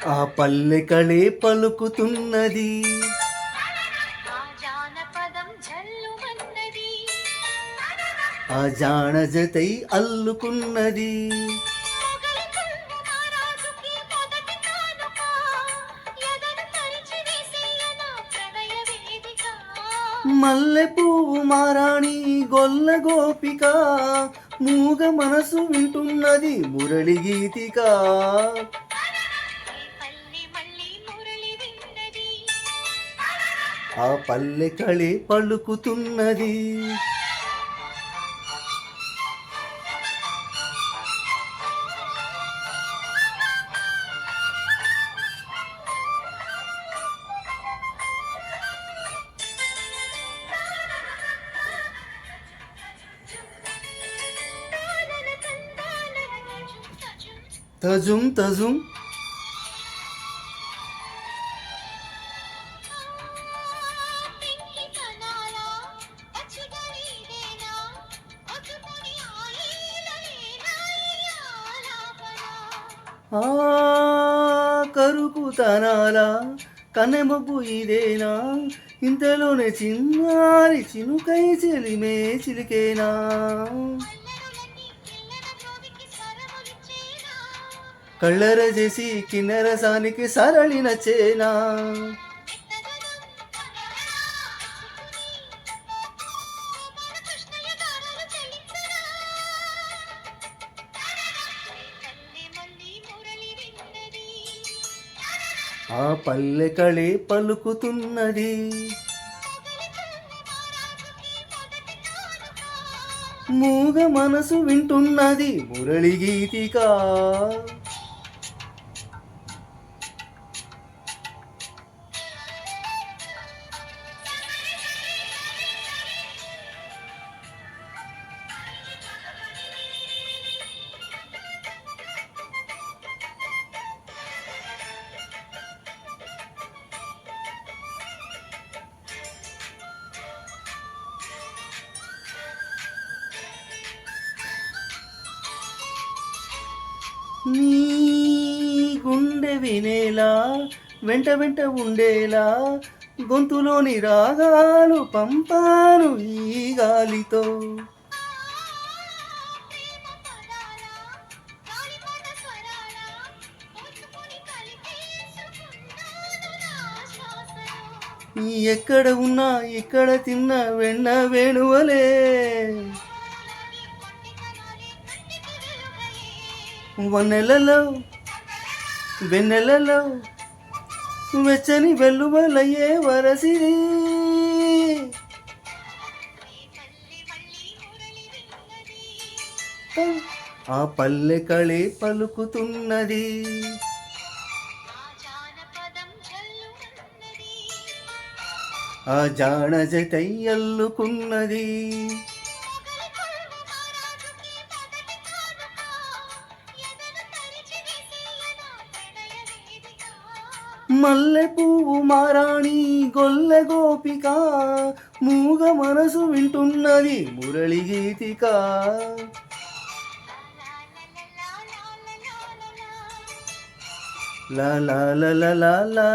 ఆ పల్లెకళే పలుకుతున్నది. ఆ జానపదం జల్లుమన్నది. ఆ జానజతై అల్లుకున్నది. మొగలి పువ్వు మహారాజుకి మొదటి కానుక. ఎదను తరిచి వేసేయన ప్రణయ వేదిక. మల్లె పువ్వు మారాణి గొల్ల గోపిక, మూగ మనసు వింటున్నది మురళి గీతిక. ఈ పల్లి మళ్ళీ మురళి విన్నది. ఆ పల్లెకళే పలుకుతున్నది. తానన తందానన తజుం తజుం. తజుం తజుం పెంకి తనాలా పచ్చుదరీదేనా. ఒత్తుకొని ఆలీలలేనా ఈ ఆలాపన. ఆ కరుకుతనాల కన్నెమబ్బు ఇదేనా, ఇంతలోనే చిన్నారి చినుకై చెలిమే చిలికేనా. అల్లరులన్నీ కిల్లన జోవికి స్వరములిచ్చేనా. కళ్ళర చేసి కిన్నెరసానికి సరళి నచ్చేనా. మెత్తదనం మెచ్చుకుని గోపాల కృష్ణయ్య గాథలు చెల్లించరా. ఈ తల్లి మళ్ళీ మురళి విన్నది. ఆ పల్లెకళే పలుకుతున్నది. మొగలి పువ్వు మహారాజుకి మొదటి కానుక. మూగ మనసు వింటున్నది మురళి గీతిక. నీ గుండె వినేలా వెంట వెంట ఉండేలా, గొంతులోని రాగాలు పంపాను ఈ గాలితో. ప్రేమ పదాల గాలిపట స్వరాల ఓర్చుకొని కలిపేసుకున్నాను నా శ్వాసలో. ఎక్కడ ఉన్నా ఇక్కడ తిన్నా వెన్న వేణువలే, నాలోని పొట్టితనాలే కంటికి వెలుగలే. వన్నెలలో వెన్నెలలో వెచ్చని వెల్లువలయ్యే వరసిది. ఈ పల్లి మళ్ళీ మురళి విన్నది. ఆ పల్లెకళే పలుకుతున్నది. ఆ జానపదం జల్లుమన్నది. ఆ జానజతై అల్లుకున్నది. మొగలి పువ్వు మహారాజుకి మొదటి కానుక. ఎదను తరిచి వేసేయన ప్రణయ వేదిక. మల్లె పువ్వు మారాణి గొల్ల గోపిక, మూగ మనసు వింటున్నది మురళి గీతిక. లా లా లా లా లా లా లా. లా లా లా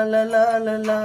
లా లా లా లా.